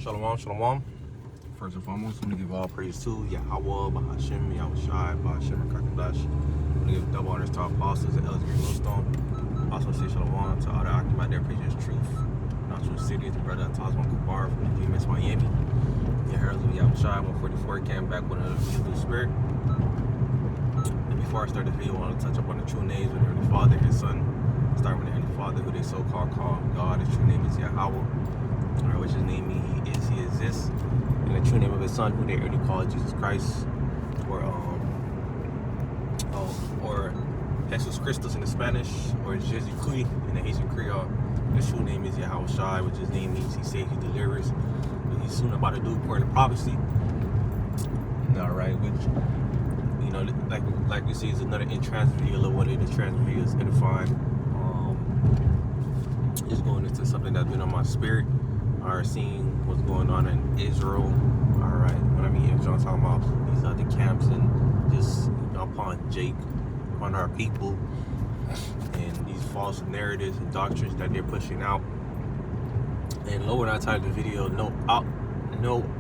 Shalom, shalom. First and foremost, I'm going to give all praise to Yahweh, Bahashem, Yahushai, Bahashem, Kakadash. I'm going to give double honors to our apostles and elders of Millstone. Also say shalom to all the occupy their preachers truth. Natural City, the brother Tasman Kubar from the GMS Miami. The heralds of Yahushai, 144, came back with a new spirit. And before I start the video, I want to touch up on the true names of the Heavenly Father and His Son. Start with the Heavenly Father, who they so-called call God. His true name is Yahweh. Which his name he is, he exists, and the true name of his son, who they already call Jesus Christ, or Jesus Christus in the Spanish, or Jésus Christ in the Haitian Creole. His true name is Yahushai, which his name means he saves, he delivers. He's soon about to do according to prophecy. All right, which like we see is another in-trans video of what it is. Trans video is edifying. Just going into something that's been on my spirit. Are seeing what's going on in Israel. All right, when I mean Israel, I'm talking about these other camps and just upon Jake, upon our people, and these false narratives and doctrines that they're pushing out. And lower down time of the video, no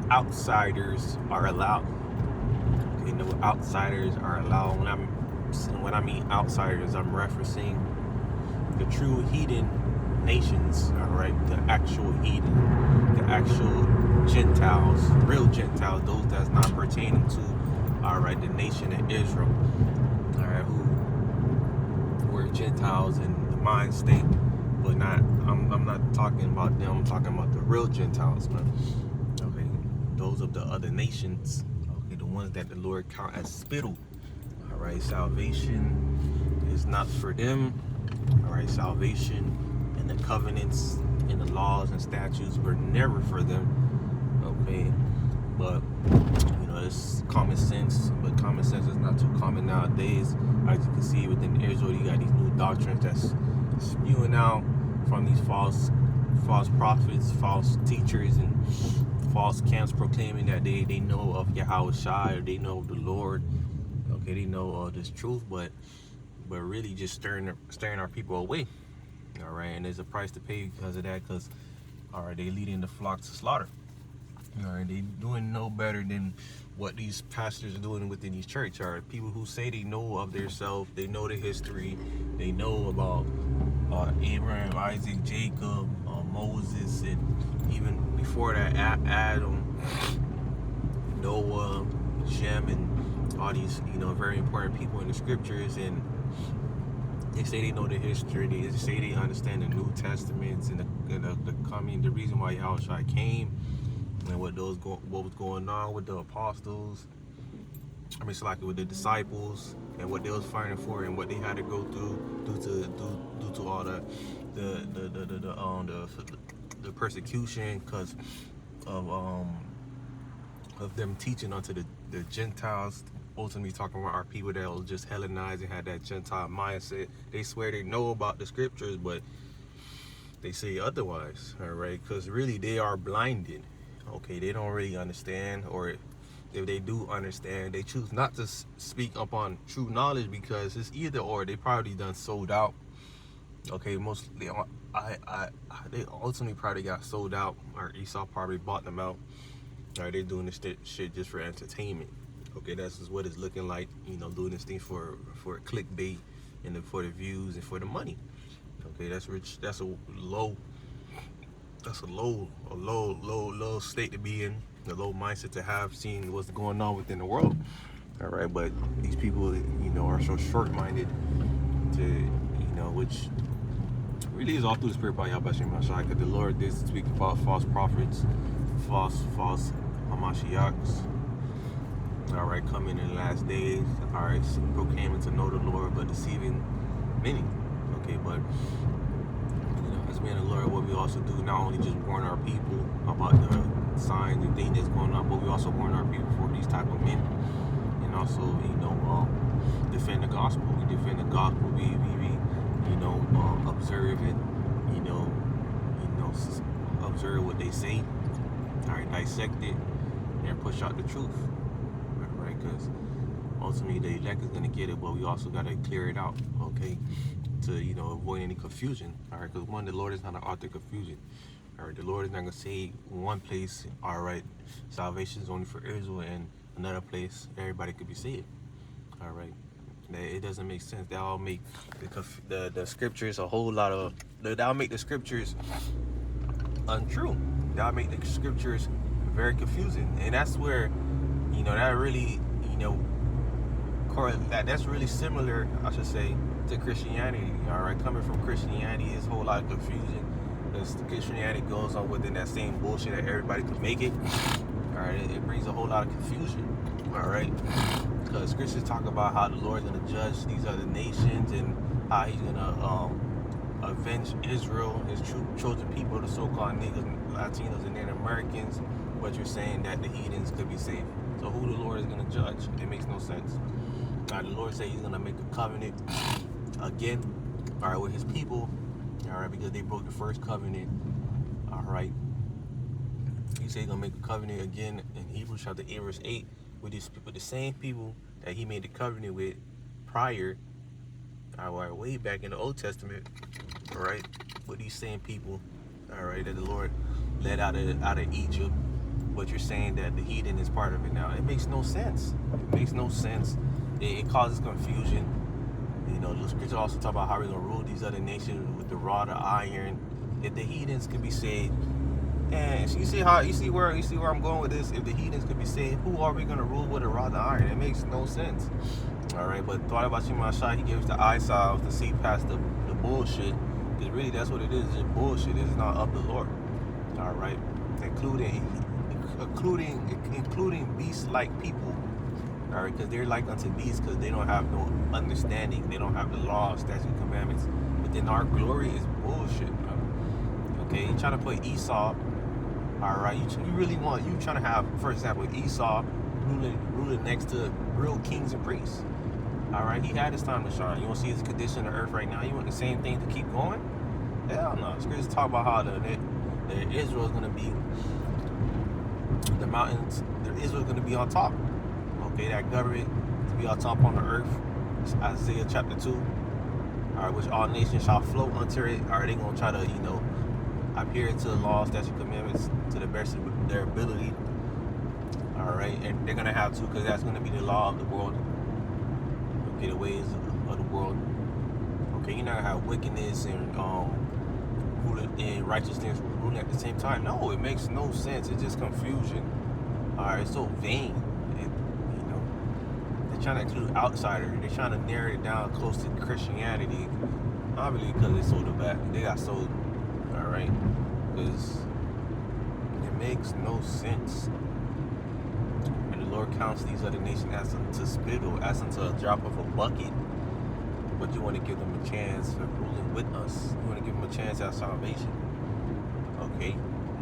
outsiders are allowed. Okay, no outsiders are allowed. When I mean outsiders, I'm referencing the true heathen nations, all right, the actual heathen, the actual Gentiles, real Gentiles, those that's not pertaining to, all right, the nation of Israel, all right, who were Gentiles in the mind state, but not, I'm not talking about them, I'm talking about the real Gentiles, man. Okay, those of the other nations, okay, the ones that the Lord count as spittle, all right, salvation is not for them, all right, salvation and the covenants and the laws and statutes were never for them, okay, but it's common sense, but common sense is not too common nowadays. As you can see within Israel, you got these new doctrines that's spewing out from these false prophets, false teachers, and false camps proclaiming that they know of Yahushai, or they know of the Lord, okay, they know of this truth, but really just stirring our people away. All right, and there's a price to pay because of that, because all right, they leading the flock to slaughter. All right, they doing no better than what these pastors are doing within these church. All right, people who say they know of themselves, they know the history, they know about Abraham, Isaac, Jacob, Moses, and even before that, Adam, Noah, Shem, and all these very important people in the scriptures. And they say they know the history. They say they understand the New Testaments and the coming, the reason why Yahushua came, and what was going on with the apostles. I mean, it's like with the disciples and what they was fighting for and what they had to go through due to all the persecution because of them teaching unto the Gentiles. Ultimately talking about our people that was just Hellenized and had that Gentile mindset. They swear they know about the scriptures, but they say otherwise, all right? Because really they are blinded, okay? They don't really understand, or if they do understand, they choose not to speak upon true knowledge because it's either or. They probably done sold out, okay? Mostly, they ultimately probably got sold out, or Esau probably bought them out. All right, they're doing this shit just for entertainment. Okay, that's just what it's looking like, doing this thing for clickbait and for the views and for the money. Okay, that's rich. That's a low state to be in, a low mindset to have, seeing what's going on within the world. All right, but these people, are so short-minded to, which really is all through the spirit by Yahweh Shemashai, because the Lord did speak about false prophets, false Hamashiachs. All right, coming in the last days, all right, proclaiming to know the Lord, but deceiving many. Okay, but as being the Lord, what we also do, not only just warn our people about the signs and things that's going on, but we also warn our people for these type of men, and also, defend the gospel. We defend the gospel. We observe it. Observe what they say. All right, dissect it and push out the truth. Because ultimately the elect is going to get it, but we also got to clear it out, okay, to avoid any confusion. All right, because the Lord is not an author of confusion. All right, the Lord is not gonna say one place, all right, salvation is only for Israel, and another place everybody could be saved. All right, it doesn't make sense. That'll make the scriptures a whole lot of. That'll make the scriptures untrue. That'll make the scriptures very confusing, and that's where, that really, that's really similar, I should say, to Christianity. All right, coming from Christianity is a whole lot of confusion. Because Christianity goes on within that same bullshit that everybody could make it. All right, it brings a whole lot of confusion. All right, because Christians talk about how the Lord's gonna judge these other nations and how He's gonna avenge Israel, His chosen people, the so-called niggas, Latinos, and Native Americans. But you're saying that the heathens could be saved. So who the Lord is gonna judge? It makes no sense. All right, the Lord said He's gonna make a covenant again. All right, with His people. All right, because they broke the first covenant. All right. He said He's gonna make a covenant again in Hebrews chapter 8, verse 8, with these people, the same people that He made the covenant with prior, all right, way back in the Old Testament. All right, with these same people, all right, that the Lord led out of Egypt. But you're saying that the heathen is part of it now. It makes no sense. It makes no sense. It causes confusion. The scripture also talk about how we're gonna rule these other nations with the rod of iron. If the heathens could be saved, and you see where I'm going with this. If the heathens could be saved, who are we gonna rule with a rod of iron? It makes no sense. All right, but thought about Shimon Shai, he gives the eye salve to see past the bullshit. Because really, that's what it is. It's just bullshit. It's not of the Lord. All right, including beast-like people. All right, because they're like unto beasts, because they don't have no understanding. They don't have the law, statutes, commandments. But then our glory is bullshit, bro. Okay, you trying to put Esau. All right, you trying to have, for example, Esau ruling next to real kings and priests. All right, he had his time to shine. You want to see his condition on earth right now? You want the same thing to keep going? Hell no. Scriptures talk about how the Israel is going to be, the mountains, Israel is going to be on top. Okay, that government to be on top on the earth. It's Isaiah chapter 2. All right, which all nations shall flow unto it. All right, they're going to try to, adhere to the laws, statutes, commandments to the best of their ability. All right, and they're going to have to, because that's going to be the law of the world. Okay, the ways of the world. Okay, you're not going to have wickedness and righteousness ruling at the same time. No, it makes no sense. It's just confusion. All right, it's so vain. They're trying to include outsiders. They're trying to narrow it down close to Christianity. Obviously, because they sold it back. They got sold. All right, because it makes no sense. And the Lord counts these other nations as unto spittle, as unto a drop of a bucket. But you want to give them a chance of ruling with us. You want to give them a chance at salvation. Okay,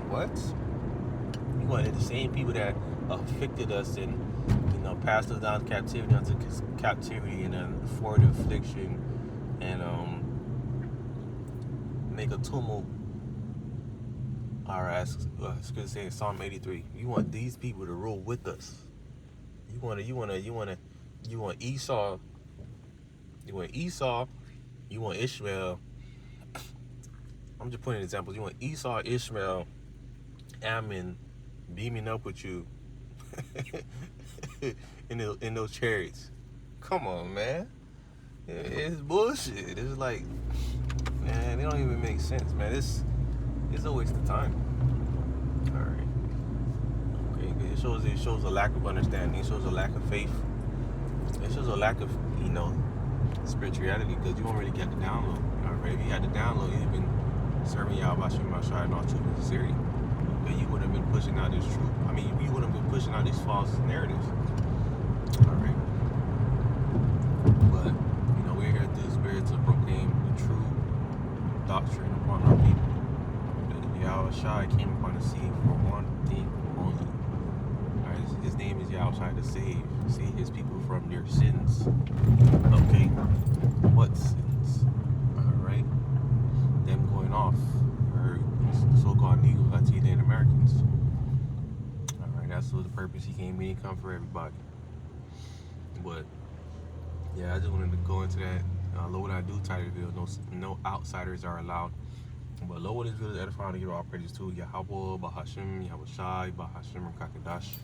what? You wanted the same people that afflicted us and passed us down to captivity unto captivity and then forward affliction and make a tumult. All right, it's good to say in Psalm 83. You want these people to rule with us. You want Esau. You want Esau. You want Ishmael. I'm just putting examples. You want Esau, Ishmael, Ammon beaming up with you in those chariots. Come on, man. It's bullshit. It's like, man, they don't even make sense, man. It's a waste of time. All right. Okay. It shows a lack of understanding. It shows a lack of faith. It shows a lack of spirituality, because you don't really get the download. All right. If you had the download, you'd been serving y'all by shooting my shot and all truth and sincerity. But you would have been pushing out this truth. I mean, you would have been pushing out these false narratives. All right. But, we're here through the Spirit to proclaim the true doctrine upon our people. That Yahweh Shai came upon the scene for one thing only. All right. His name is Yahweh Shai, to save his people from their sins. Okay. What sins? All right. Them going off. Or the so-called Negro, Latino, and Americans. All right. That's the purpose he came. He didn't come for everybody. But yeah, I just wanted to go into that. Lord, I do title reveal. No outsiders are allowed. But Lord is good, edifying to give all praises to Yahweh, Bahashim, Yahweh Shai, Bahashim, and Kakadash.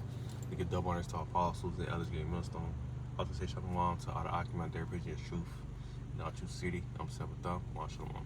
We give double honors to our apostles, the elders, gave millstone. Also say shalom to all the occupants there, preaching the truth in our true city. I'm Sabbath, Shalom.